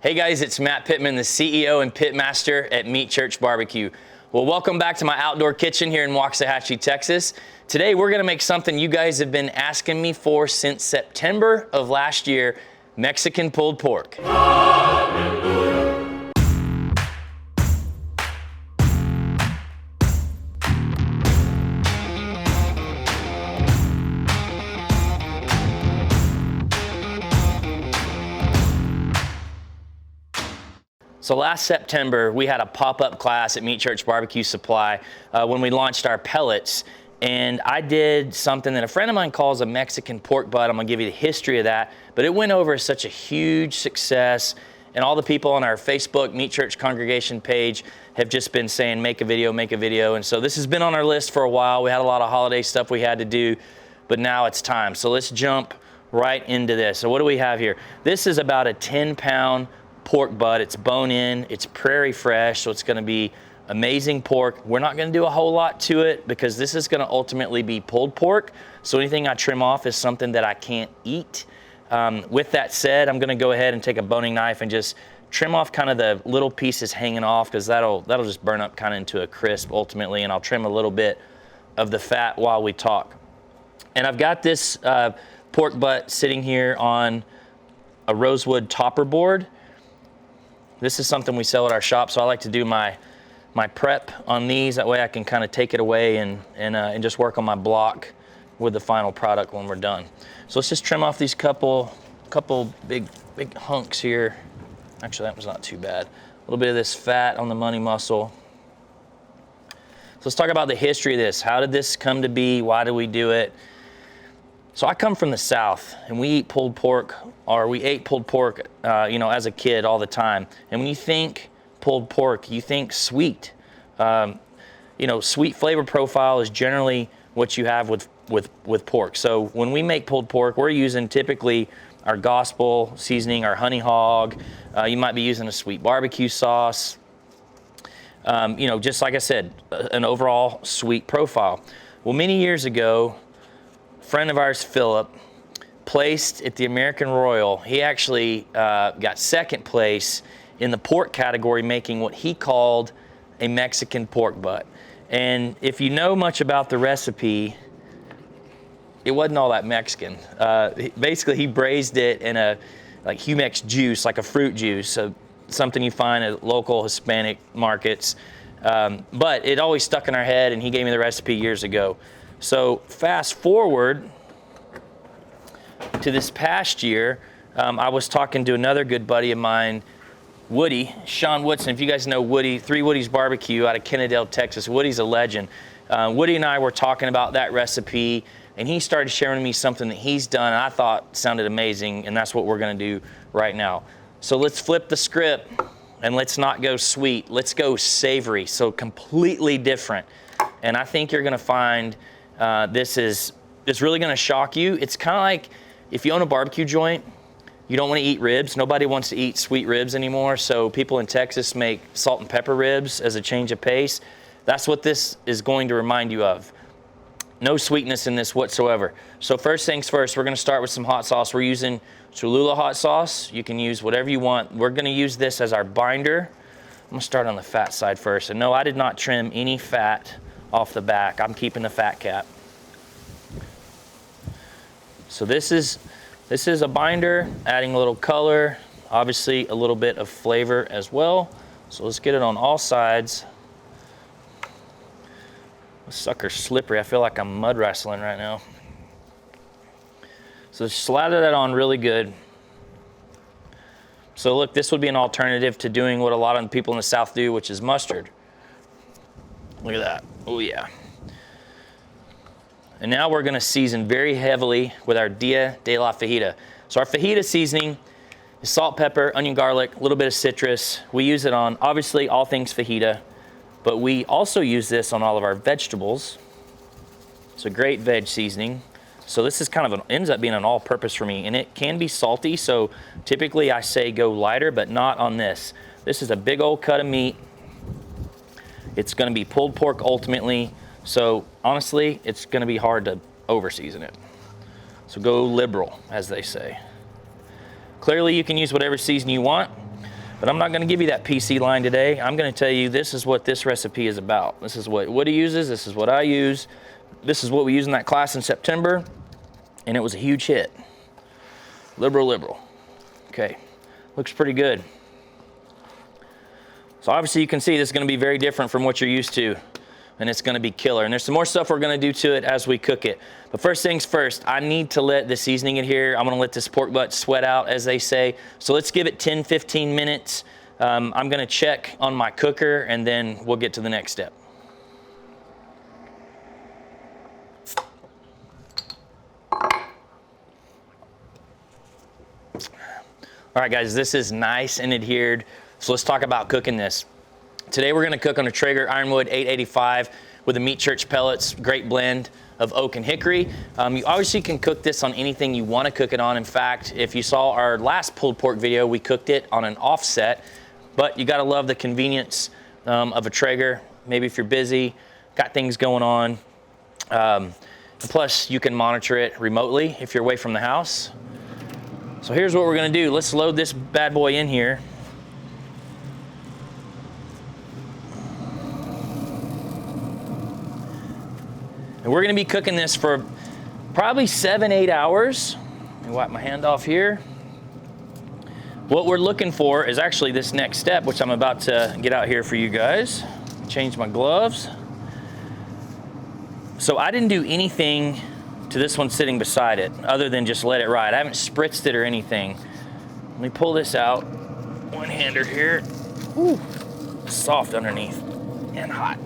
Hey guys, it's Matt Pittman, the CEO and Pitmaster at Meat Church Barbecue. Well, welcome back to my outdoor kitchen here in Waxahachie, Texas. Today we're gonna make something you guys have been asking me for since September of last year, Mexican pulled pork. Hallelujah. So last September, we had a pop-up class at Meat Church Barbecue Supply when we launched our pellets. And I did something that a friend of mine calls a Mexican pork butt. I'm gonna give you the history of that. But it went over as such a huge success. And all the people on our Facebook Meat Church congregation page have just been saying, make a video, make a video. And so this has been on our list for a while. We had a lot of holiday stuff we had to do, but now it's time. So let's jump right into this. So what do we have here? This is about a 10-pound pork butt. It's bone in, it's prairie fresh, so it's gonna be amazing pork. We're not gonna do a whole lot to it because this is gonna ultimately be pulled pork. So anything I trim off is something that I can't eat. With that said, I'm gonna go ahead and take a boning knife and just trim off kind of the little pieces hanging off, because that'll just burn up kind of into a crisp ultimately, and I'll trim a little bit of the fat while we talk. And I've got this pork butt sitting here on a rosewood topper board. This is something we sell at our shop, so I like to do my prep on these. That way I can kind of take it away and just work on my block with the final product when we're done. So let's just trim off these couple big hunks here. Actually, that was not too bad. A little bit of this fat on the money muscle. So let's talk about the history of this. How did this come to be? Why do we do it? So I come from the South, and we eat pulled pork, or we ate pulled pork, as a kid all the time. And when you think pulled pork, you think sweet. Sweet flavor profile is generally what you have with pork. So when we make pulled pork, we're using typically our gospel seasoning, our honey hog. You might be using a sweet barbecue sauce. Just like I said, an overall sweet profile. Well, many years ago, friend of ours, Philip, placed at the American Royal. He actually got second place in the pork category, making what he called a Mexican pork butt. And if you know much about the recipe, it wasn't all that Mexican. Basically, he braised it in a Humex juice, like a fruit juice, so something you find at local Hispanic markets. But it always stuck in our head, and he gave me the recipe years ago. So fast forward to this past year, I was talking to another good buddy of mine, Woody, Sean Woodson. If you guys know Woody, Three Woody's Barbecue out of Kennedale, Texas. Woody's a legend. Woody and I were talking about that recipe, and he started sharing with me something that he's done, and I thought sounded amazing, and that's what we're gonna do right now. So let's flip the script, and let's not go sweet. Let's go savory, so completely different. And I think you're gonna find it's really gonna shock you. It's kind of like if you own a barbecue joint, you don't want to eat ribs. Nobody wants to eat sweet ribs anymore. So people in Texas make salt and pepper ribs as a change of pace. That's what this is going to remind you of. No sweetness in this whatsoever. So first things first, we're gonna start with some hot sauce. We're using Cholula hot sauce. You can use whatever you want. We're gonna use this as our binder. I'm gonna start on the fat side first. And no, I did not trim any fat off the back. I'm keeping the fat cap. So this is a binder, adding a little color, obviously a little bit of flavor as well. So let's get it on all sides. This sucker's slippery. I feel like I'm mud wrestling right now. So slather that on really good. So look, this would be an alternative to doing what a lot of the people in the South do, which is mustard. Look at that. Oh yeah. And now we're gonna season very heavily with our Dia de la Fajita. So our fajita seasoning is salt, pepper, onion, garlic, a little bit of citrus. We use it on, obviously, all things fajita, but we also use this on all of our vegetables. It's a great veg seasoning. So this is kind of ends up being an all-purpose for me, and it can be salty, so typically I say go lighter, but not on this. This is a big old cut of meat. It's gonna be pulled pork ultimately. So honestly, it's gonna be hard to over season it. So go liberal, as they say. Clearly you can use whatever season you want. But I'm not gonna give you that PC line today. I'm gonna tell you this is what this recipe is about. This is what Woody uses, this is what I use. This is what we used in that class in September, and it was a huge hit. Liberal. Okay, looks pretty good. So obviously you can see this is gonna be very different from what you're used to, and it's gonna be killer. And there's some more stuff we're gonna do to it as we cook it. But first things first, I need to let the seasoning in here. I'm gonna let this pork butt sweat out, as they say. So let's give it 10, 15 minutes. I'm gonna check on my cooker, and then we'll get to the next step. All right, guys, this is nice and adhered. So let's talk about cooking this. Today we're gonna cook on a Traeger Ironwood 885 with the Meat Church pellets, great blend of oak and hickory. You obviously can cook this on anything you wanna cook it on. In fact, if you saw our last pulled pork video, we cooked it on an offset, but you gotta love the convenience of a Traeger. Maybe if you're busy, got things going on. Plus, you can monitor it remotely if you're away from the house. So here's what we're gonna do. Let's load this bad boy in here. And we're gonna be cooking this for probably 7-8 hours. Let me wipe my hand off here. What we're looking for is actually this next step, which I'm about to get out here for you guys. Change my gloves. So I didn't do anything to this one sitting beside it, other than just let it ride. I haven't spritzed it or anything. Let me pull this out. One-hander here. Ooh, soft underneath and hot.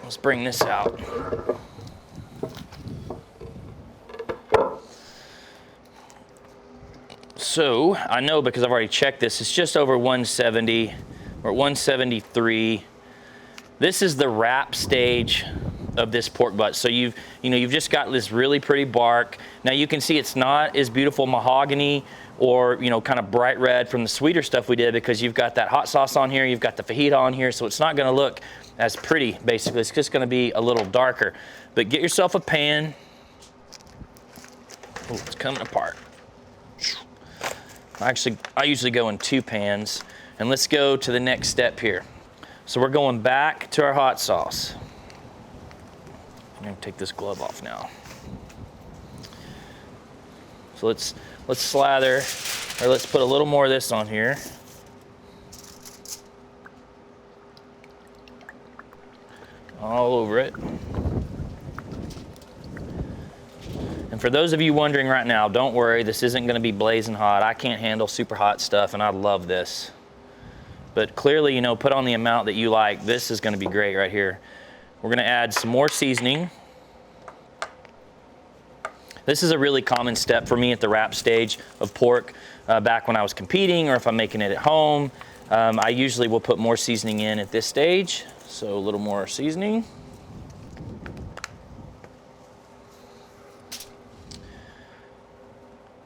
Let's bring this out. So I know, because I've already checked this, it's just over 170 or 173. This is the wrap stage of this pork butt. So you've just got this really pretty bark. Now you can see it's not as beautiful mahogany or kind of bright red from the sweeter stuff we did, because you've got that hot sauce on here, you've got the fajita on here, so it's not gonna look as pretty. Basically, it's just gonna be a little darker. But get yourself a pan. Oh, it's coming apart. I usually go in 2 pans, and let's go to the next step here. So we're going back to our hot sauce. I'm gonna take this glove off now. So let's slather, or let's put a little more of this on here. All over it. And for those of you wondering right now, don't worry, this isn't gonna be blazing hot. I can't handle super hot stuff, and I love this. But clearly, put on the amount that you like. This is gonna be great right here. We're gonna add some more seasoning. This is a really common step for me at the wrap stage of pork, back when I was competing, or if I'm making it at home. I usually will put more seasoning in at this stage. So a little more seasoning.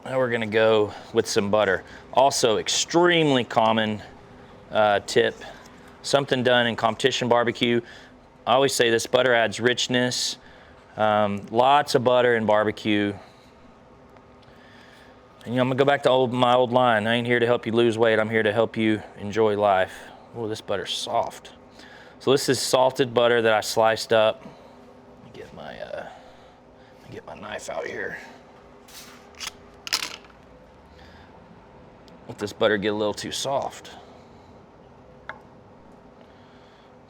Now we're gonna go with some butter. Also extremely common tip, something done in competition barbecue. I always say this: butter adds richness. Lots of butter in barbecue. And I'm gonna go back to my old line. I ain't here to help you lose weight. I'm here to help you enjoy life. Oh, this butter's soft. So this is salted butter that I sliced up. Let me get my knife out here. Let this butter get a little too soft.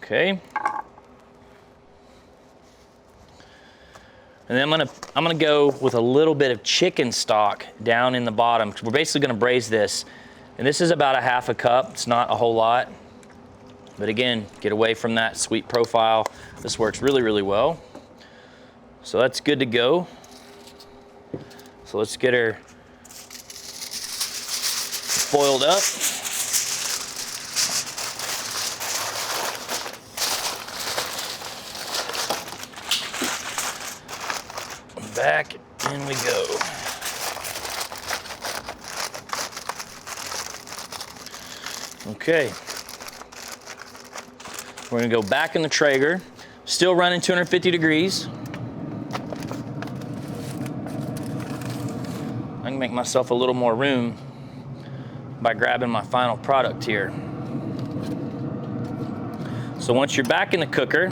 Okay. And then I'm gonna go with a little bit of chicken stock down in the bottom, because we're basically gonna braise this. And this is about a 1/2 cup. It's not a whole lot. But again, get away from that sweet profile. This works really, really well. So that's good to go. So let's get her boiled up. Back in we go. Okay. We're gonna go back in the Traeger, still running 250 degrees. I can make myself a little more room by grabbing my final product here. So once you're back in the cooker,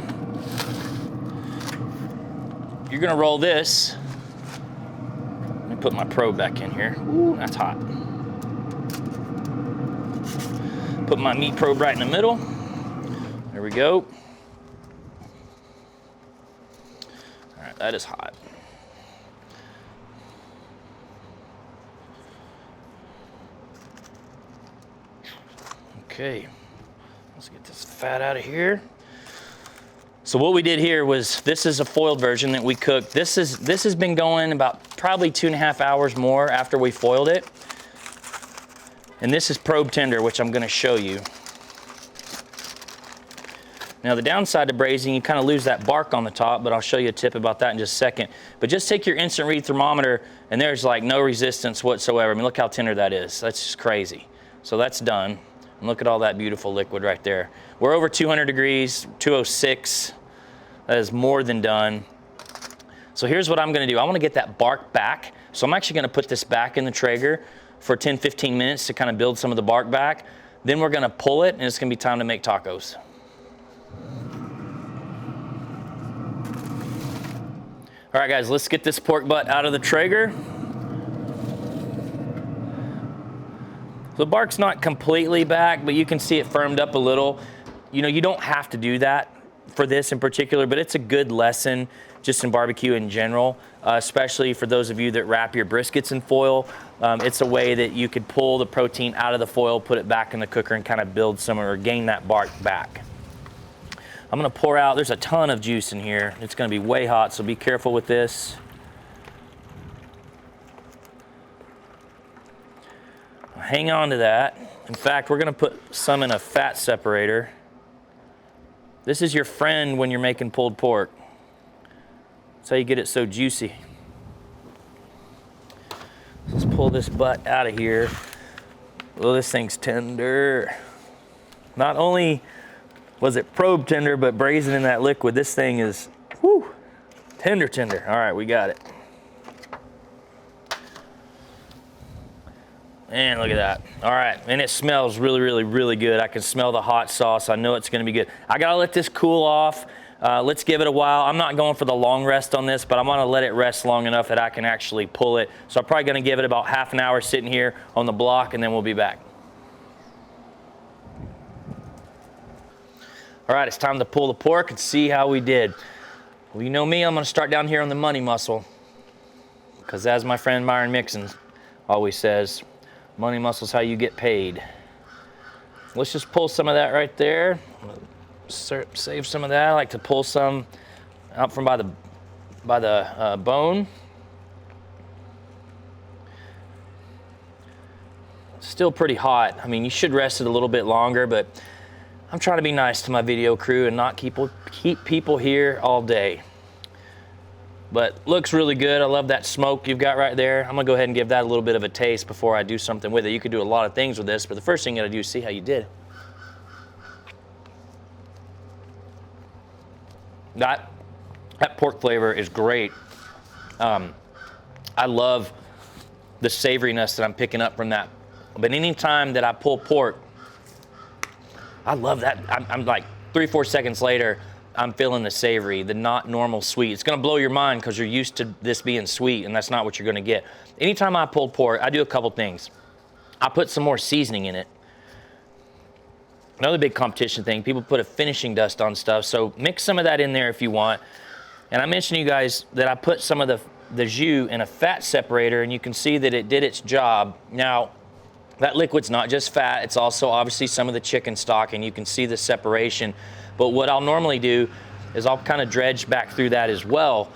you're gonna roll this. Let me put my probe back in here. Ooh, that's hot. Put my meat probe right in the middle. There we go. All right, that is hot. Okay, let's get this fat out of here. So what we did here was, this is a foiled version that we cooked. This has been going about probably 2.5 hours more after we foiled it. And this is probe tender, which I'm gonna show you. Now the downside to braising, you kind of lose that bark on the top, but I'll show you a tip about that in just a second. But just take your instant read thermometer, and there's like no resistance whatsoever. I mean, look how tender that is. That's just crazy. So that's done. And look at all that beautiful liquid right there. We're over 200 degrees, 206. That is more than done. So here's what I'm gonna do. I wanna get that bark back. So I'm actually gonna put this back in the Traeger for 10, 15 minutes to kind of build some of the bark back. Then we're gonna pull it, and it's gonna be time to make tacos. All right, guys, let's get this pork butt out of the Traeger. The bark's not completely back, but you can see it firmed up a little. You know, you don't have to do that for this in particular, but it's a good lesson just in barbecue in general, especially for those of you that wrap your briskets in foil. It's a way that you could pull the protein out of the foil, put it back in the cooker, and kind of build some or gain that bark back. I'm gonna pour out, there's a ton of juice in here. It's gonna be way hot, so be careful with this. Hang on to that. In fact, we're gonna put some in a fat separator. This is your friend when you're making pulled pork. That's how you get it so juicy. Let's pull this butt out of here. Oh, this thing's tender. Not only was it probe tender, but braising in that liquid, this thing is, whoo, tender, tender. All right, we got it. And look at that. All right, and it smells really, really, really good. I can smell the hot sauce. I know it's gonna be good. I gotta let this cool off. Let's give it a while. I'm not going for the long rest on this, but I'm gonna let it rest long enough that I can actually pull it. So I'm probably gonna give it about half an hour sitting here on the block, and then we'll be back. All right, it's time to pull the pork and see how we did. Well, you know me, I'm gonna start down here on the money muscle, because as my friend Myron Mixon always says, money muscle's how you get paid. Let's just pull some of that right there. Save some of that. I like to pull some out from by the bone. Still pretty hot. I mean, you should rest it a little bit longer, but I'm trying to be nice to my video crew and not keep people here all day. But looks really good. I love that smoke you've got right there. I'm gonna go ahead and give that a little bit of a taste before I do something with it. You could do a lot of things with this, but the first thing you gotta do is see how you did. That pork flavor is great. I love the savoriness that I'm picking up from that. But anytime that I pull pork, I love that. I'm like 3-4 seconds later, I'm feeling the savory, the not normal sweet. It's gonna blow your mind because you're used to this being sweet, and that's not what you're gonna get. Anytime I pull pork, I do a couple things. I put some more seasoning in it. Another big competition thing, people put a finishing dust on stuff, so mix some of that in there if you want. And I mentioned to you guys that I put some of the jus in a fat separator, and you can see that it did its job. Now, that liquid's not just fat, it's also obviously some of the chicken stock, and you can see the separation. But what I'll normally do is I'll kind of dredge back through that as well.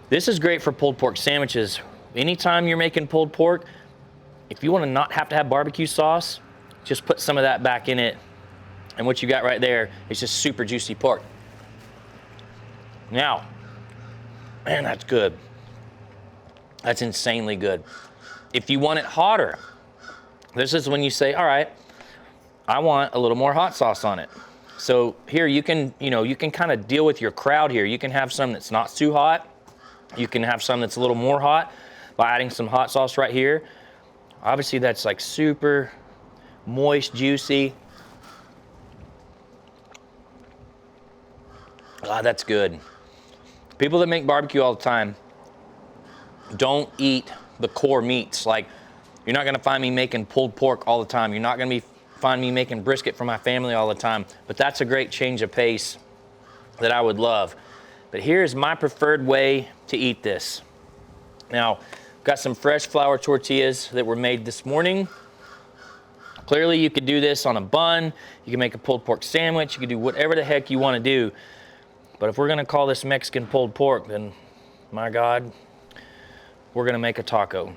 This is great for pulled pork sandwiches. Anytime you're making pulled pork, if you want to not have to have barbecue sauce, just put some of that back in it. And what you got right there is just super juicy pork. Now, man, that's good. That's insanely good. If you want it hotter, this is when you say, all right, I want a little more hot sauce on it. So here you can kind of deal with your crowd here. You can have some that's not too hot. You can have some that's a little more hot by adding some hot sauce right here. Obviously that's like super moist, juicy. Ah, that's good. People that make barbecue all the time don't eat the core meats. Like, you're not gonna find me making pulled pork all the time. You're not gonna find me making brisket for my family all the time. But that's a great change of pace that I would love. But here's my preferred way to eat this. Now, got some fresh flour tortillas that were made this morning. Clearly, you could do this on a bun. You can make a pulled pork sandwich. You can do whatever the heck you want to do. But if we're gonna call this Mexican pulled pork, then my God, we're gonna make a taco.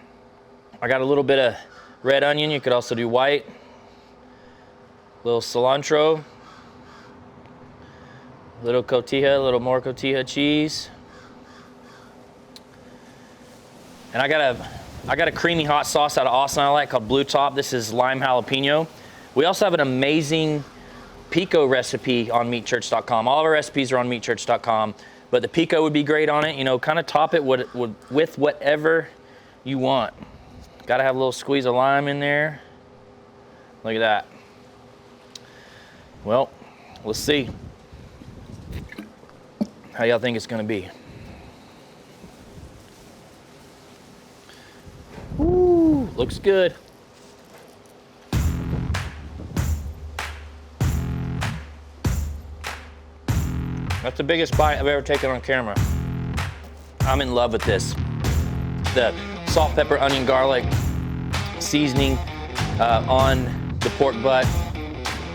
I got a little bit of red onion. You could also do white. Little cilantro. Little cotija, a little more cotija cheese. And I got a creamy hot sauce out of Austin I like called Blue Top. This is lime jalapeno. We also have an amazing pico recipe on meatchurch.com. All of our recipes are on meatchurch.com, but the pico would be great on it. You know, kind of top it with whatever you want. Got to have a little squeeze of lime in there. Look at that. Well, let's see how y'all think it's gonna be. Ooh, looks good. That's the biggest bite I've ever taken on camera. I'm in love with this. The salt, pepper, onion, garlic seasoning on the pork butt.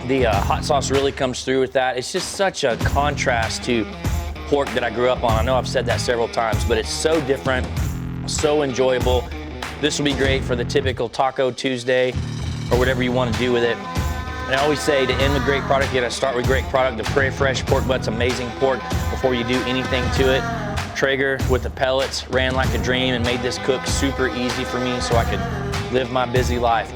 The hot sauce really comes through with that. It's just such a contrast to pork that I grew up on. I know I've said that several times, but it's so different, so enjoyable. This will be great for the typical Taco Tuesday or whatever you want to do with it. And I always say to end with great product, you gotta start with great product. The Prairie Fresh pork butt's amazing pork before you do anything to it. Traeger with the pellets ran like a dream and made this cook super easy for me so I could live my busy life.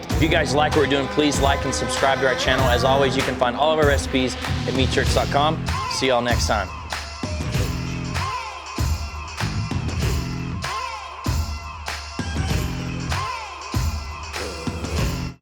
If you guys like what we're doing, please like and subscribe to our channel. As always, you can find all of our recipes at meatchurch.com. See y'all next time.